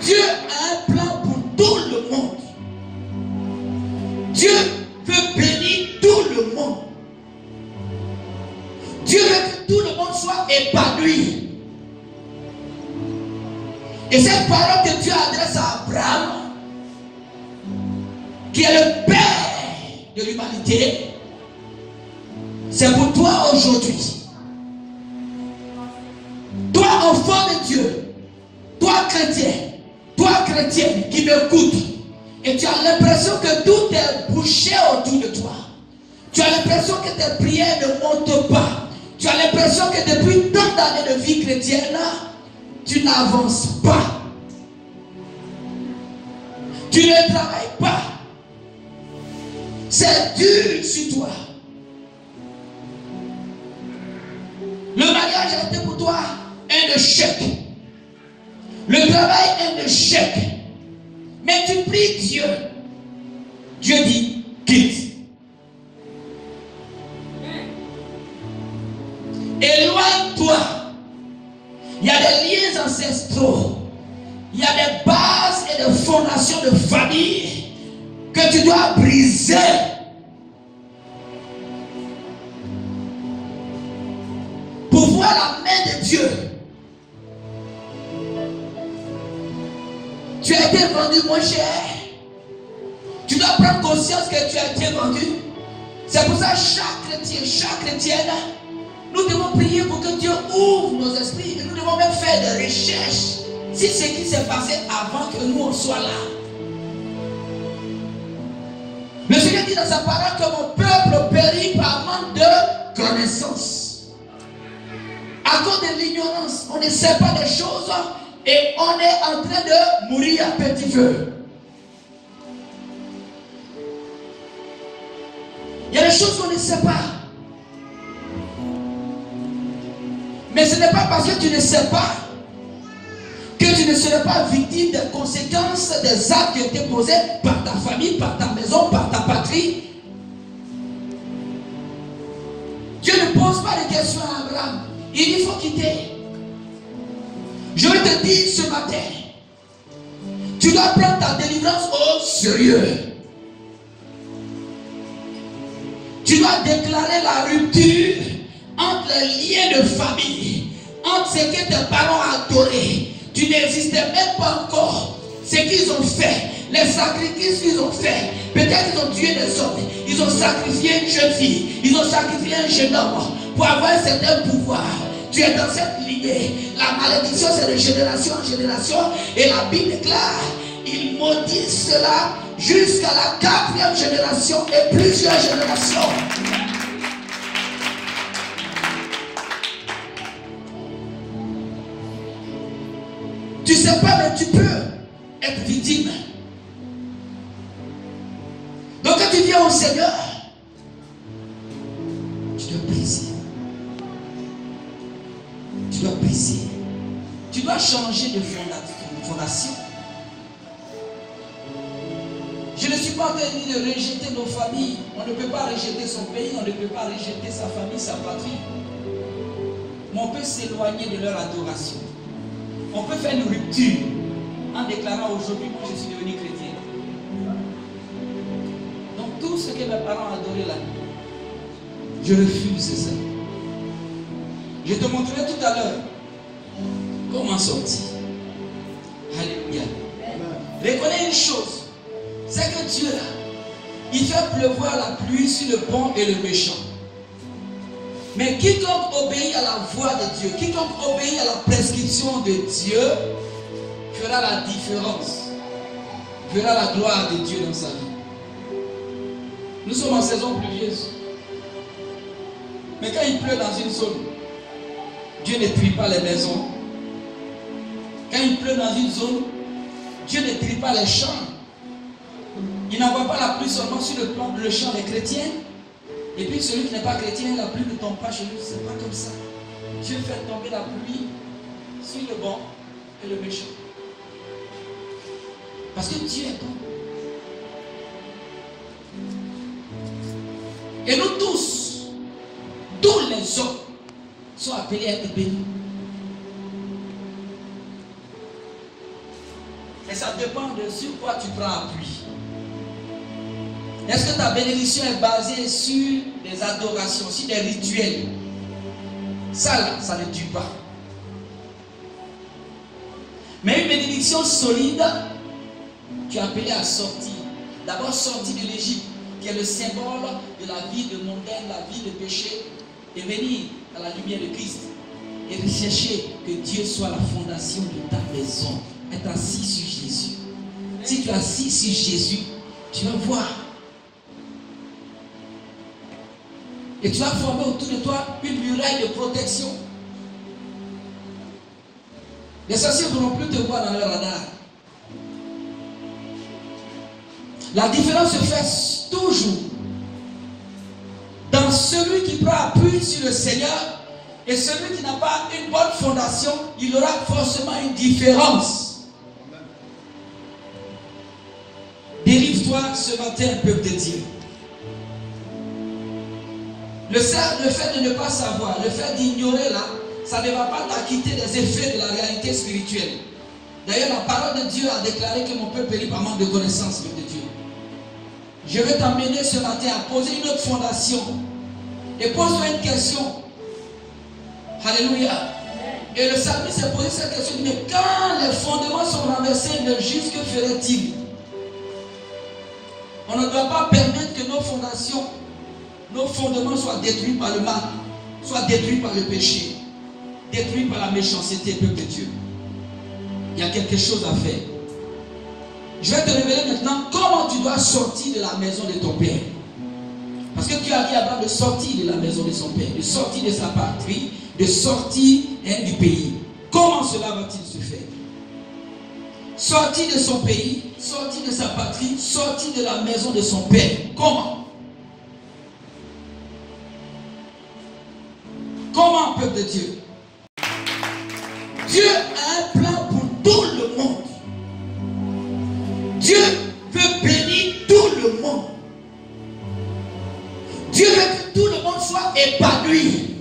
Dieu a un plan pour tout le monde. Dieu veut bénir tout le monde. Dieu veut que tout le monde soit épanoui. Et cette parole que Dieu adresse à Abraham, qui est le Père de l'humanité, c'est pour toi aujourd'hui. Toi, enfant de Dieu, toi, chrétienne qui m'écoute, et tu as l'impression que tout est bouché autour de toi. Tu as l'impression que tes prières ne montent pas. Tu as l'impression que depuis tant d'années de vie chrétienne, tu n'avances pas. Tu ne travailles pas. C'est dur sur toi. Le mariage a été pour toi un échec. Le travail est un échec. Mais tu pries Dieu. Dieu dit, quitte. Éloigne-toi. Il y a des liens ancestraux. Il y a des bases et des fondations de famille que tu dois briser. Pour voir la main de Dieu. Tu as été vendu moins cher. Tu dois prendre conscience que tu as été vendu. C'est pour ça que chaque chrétien, chaque chrétienne, nous devons prier pour que Dieu ouvre nos esprits. Et nous devons même faire des recherches si ce qui s'est passé avant que nous on soit là. Le Seigneur dit dans sa parole que mon peuple périt par manque de connaissance. À cause de l'ignorance, on ne sait pas des choses et on est en train de mourir à petit feu. Il y a des choses qu'on ne sait pas. Mais ce n'est pas parce que tu ne sais pas que tu ne seras pas victime des conséquences des actes qui ont été posés par ta famille, par ta maison, par ta patrie. Dieu ne pose pas de questions à Abraham. Il dit, il faut quitter. Je vais te dire ce matin, tu dois prendre ta délivrance au sérieux. Tu dois déclarer la rupture entre les liens de famille, entre ce que tes parents adoraient. Tu n'existais même pas encore. Ce qu'ils ont fait, les sacrifices qu'ils ont fait. Peut-être qu'ils ont tué des hommes. Ils ont sacrifié une jeune fille. Ils ont sacrifié un jeune homme pour avoir un certain pouvoir. Tu es dans cette lignée. La malédiction, c'est de génération en génération. Et la Bible déclare, il maudit cela jusqu'à la 4e génération et plusieurs générations. Tu ne sais pas, mais tu peux être victime. Donc quand tu viens au Seigneur, tu dois briser. Tu dois briser. Tu dois changer de fondation. Je ne suis pas en train de rejeter nos familles. On ne peut pas rejeter son pays, on ne peut pas rejeter sa famille, sa patrie. Mais on peut s'éloigner de leur adoration. On peut faire une rupture en déclarant aujourd'hui, moi je suis devenu chrétien. Donc tout ce que mes parents adoraient là, je refuse ça. Je te montrerai tout à l'heure comment sortir. Alléluia. Reconnais une chose, c'est que Dieu là, il fait pleuvoir la pluie sur le bon et le méchant. Mais quiconque obéit à la voix de Dieu, quiconque obéit à la prescription de Dieu, fera la différence, verra la gloire de Dieu dans sa vie. Nous sommes en saison pluvieuse. Mais quand il pleut dans une zone, Dieu ne trie pas les maisons. Quand il pleut dans une zone, Dieu ne trie pas les champs. Il n'envoie pas la pluie seulement sur le champ des chrétiens. Et puis celui qui n'est pas chrétien, la pluie ne tombe pas chez lui. Ce n'est pas comme ça. Dieu fait tomber la pluie sur le bon et le méchant. Parce que Dieu est bon. Et nous tous les hommes sont appelés à être bénis. Et ça dépend de sur quoi tu prends appui. Est-ce que ta bénédiction est basée sur des adorations, sur des rituels? Ça là, ça ne tue pas. Mais une bénédiction solide, tu es appelé à sortir. D'abord sortir de l'Égypte, qui est le symbole de la vie de mondaine, la vie de péché, et venir à la lumière de Christ. Et rechercher que Dieu soit la fondation de ta maison. Être assis sur Jésus. Si tu es assis sur Jésus, tu vas voir. Et tu vas former autour de toi une muraille de protection. Les sorciers ne pourront plus te voir dans leur radar. La différence se fait toujours dans celui qui prend appui sur le Seigneur et celui qui n'a pas une bonne fondation. Il aura forcément une différence. Délivre-toi ce matin, peuple de Dieu. Le fait de ne pas savoir, le fait d'ignorer là, ça ne va pas t'acquitter des effets de la réalité spirituelle. D'ailleurs, la parole de Dieu a déclaré que mon peuple périt par manque de connaissance de Dieu. Je vais t'amener ce matin à poser une autre fondation. Et pose-toi une question. Alléluia. Et le psalmiste s'est posé cette question. Mais quand les fondements sont renversés, le juste, que ferait-il? On ne doit pas permettre que nos fondations, nos fondements soient détruits par le mal, soient détruits par le péché, détruits par la méchanceté, peuple de Dieu. Il y a quelque chose à faire. Je vais te révéler maintenant comment tu dois sortir de la maison de ton père. Parce que Dieu a dit à Abraham de sortir de la maison de son père, de sortir de sa patrie, de sortir du pays. Comment cela va-t-il se faire? Sortir de son pays, sortir de sa patrie, sortir de la maison de son père. Comment? Comment, peuple de Dieu? Dieu a un plan pour tout le monde. Dieu veut bénir tout le monde. Dieu veut que tout le monde soit épanoui.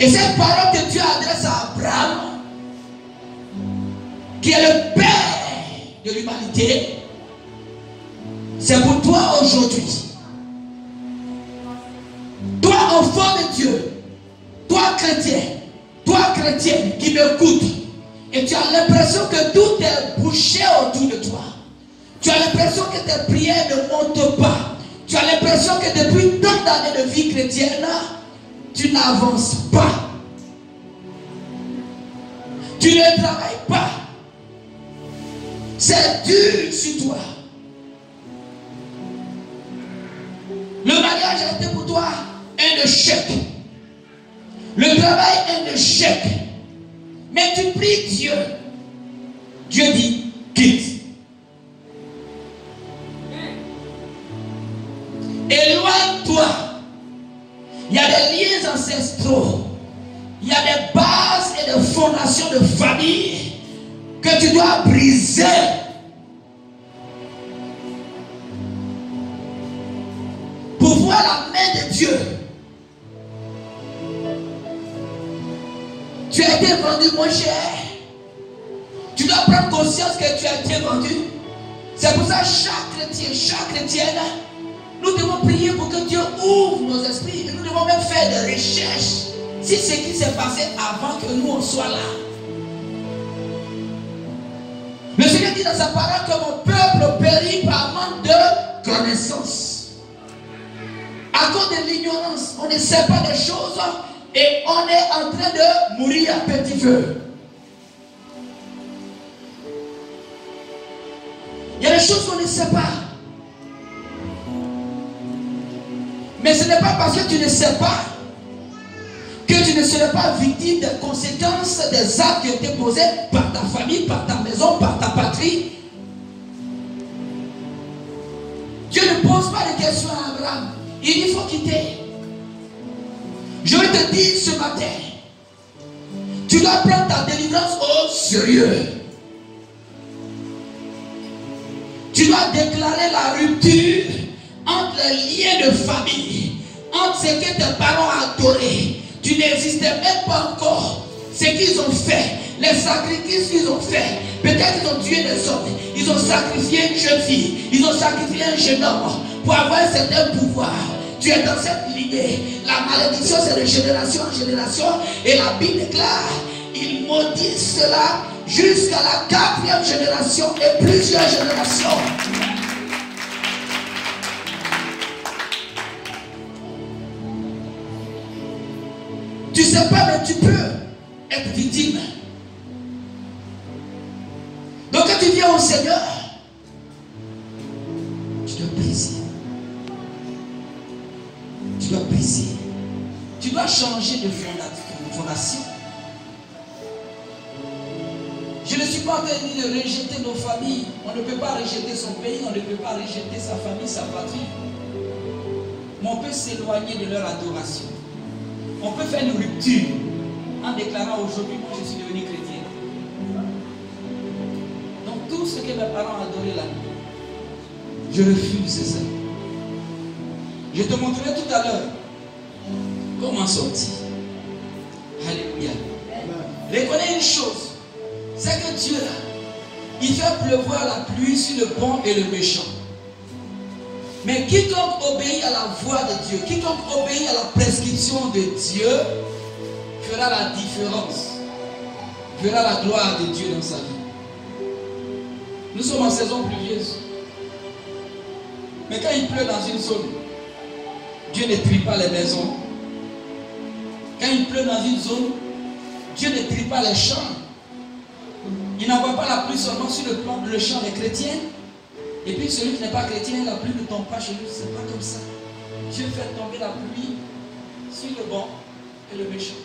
Et cette parole que Dieu adresse à Abraham, qui est le Père de l'humanité, c'est pour toi aujourd'hui. Toi, enfant de Dieu, toi chrétienne qui m'écoute, et tu as l'impression que tout est bouché autour de toi. Tu as l'impression que tes prières ne montent pas. Tu as l'impression que depuis tant d'années de vie chrétienne, tu n'avances pas. Tu ne travailles pas. C'est dur sur toi. Le mariage a été pour toi un échec. Le travail est un échec. Mais tu pries Dieu. Dieu dit, quitte. Éloigne-toi. Il y a des liens ancestraux. Il y a des bases et des fondations de famille que tu dois briser. Pour voir la main de Dieu. Tu as été vendu moins cher. Tu dois prendre conscience que tu as été vendu. C'est pour ça que chaque chrétien, chaque chrétienne, nous devons prier pour que Dieu ouvre nos esprits. Et nous devons même faire des recherches si ce qui s'est passé avant que nous on soit là. Le Seigneur dit dans sa parole que mon peuple périt par manque de connaissance. À cause de l'ignorance, on ne sait pas des choses et on est en train de mourir à petit feu. Il y a des choses qu'on ne sait pas. Mais ce n'est pas parce que tu ne sais pas que tu ne serais pas victime des conséquences des actes qui ont été posés par ta famille, par ta maison, par ta patrie. Dieu ne pose pas de questions à Abraham. Il dit il faut quitter. Je vais te dire ce matin, tu dois prendre ta délivrance au sérieux. Tu dois déclarer la rupture entre les liens de famille, entre ce que tes parents ont adoré. Tu n'existais même pas encore. Ce qu'ils ont fait, les sacrifices qu'ils ont fait, peut-être ils ont tué des hommes, ils ont sacrifié une jeune fille, ils ont sacrifié un jeune homme pour avoir un certain pouvoir. Tu es dans cette lignée. La malédiction, c'est de génération en génération. Et la Bible déclare, il maudit cela jusqu'à la 4e génération et plusieurs générations. Tu sais pas, mais tu peux être victime. Donc quand tu viens au Seigneur, tu dois briser. Tu dois briser. Tu dois changer de fondation. Je ne suis pas en train de rejeter nos familles. On ne peut pas rejeter son pays, on ne peut pas rejeter sa famille, sa patrie. Mais on peut s'éloigner de leur adoration. On peut faire une rupture en déclarant aujourd'hui, moi je suis devenu chrétien. Donc tout ce que mes parents adoraient là, je refuse ça. Je te montrerai tout à l'heure comment sortir. Alléluia. Reconnais une chose, c'est que Dieu là, il fait pleuvoir la pluie sur le bon et le méchant. Mais quiconque obéit à la voix de Dieu, quiconque obéit à la prescription de Dieu, fera la différence, verra la gloire de Dieu dans sa vie. Nous sommes en saison pluvieuse. Mais quand il pleut dans une zone, Dieu ne trie pas les maisons. Quand il pleut dans une zone, Dieu ne trie pas les champs. Il n'envoie pas la pluie seulement sur le champ des chrétiens. Et puis celui qui n'est pas chrétien, la pluie ne tombe pas chez lui. Ce n'est pas comme ça. Dieu fait tomber la pluie sur le bon et le méchant.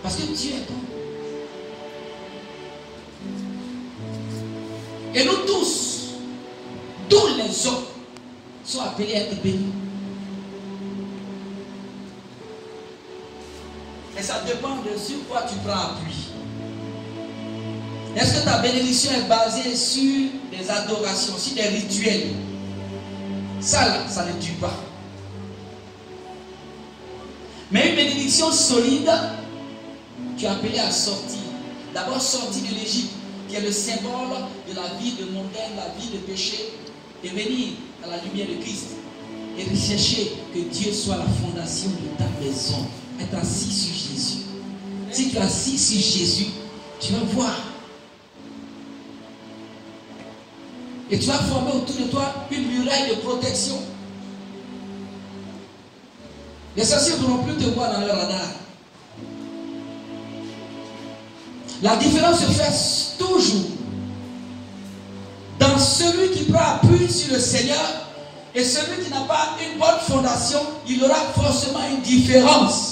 Parce que Dieu est bon. Et nous tous les hommes sont appelés à être bénis. Et ça dépend de sur quoi tu prends appui. Est-ce que ta bénédiction est basée sur des adorations, sur des rituels? Ça là, ça ne tue pas. Mais une bénédiction solide, tu es appelé à sortir. D'abord sortir de l'Égypte, qui est le symbole de la vie de mondaine, la vie de péché, et venir à la lumière de Christ et rechercher que Dieu soit la fondation de ta maison. Être assis sur Jésus. Si tu es assis sur Jésus, tu vas voir. Et tu vas former autour de toi une muraille de protection. Les sorciers ne pourront plus te voir dans leur radar. La différence se fait toujours dans celui qui prend appui sur le Seigneur et celui qui n'a pas une bonne fondation. Il aura forcément une différence.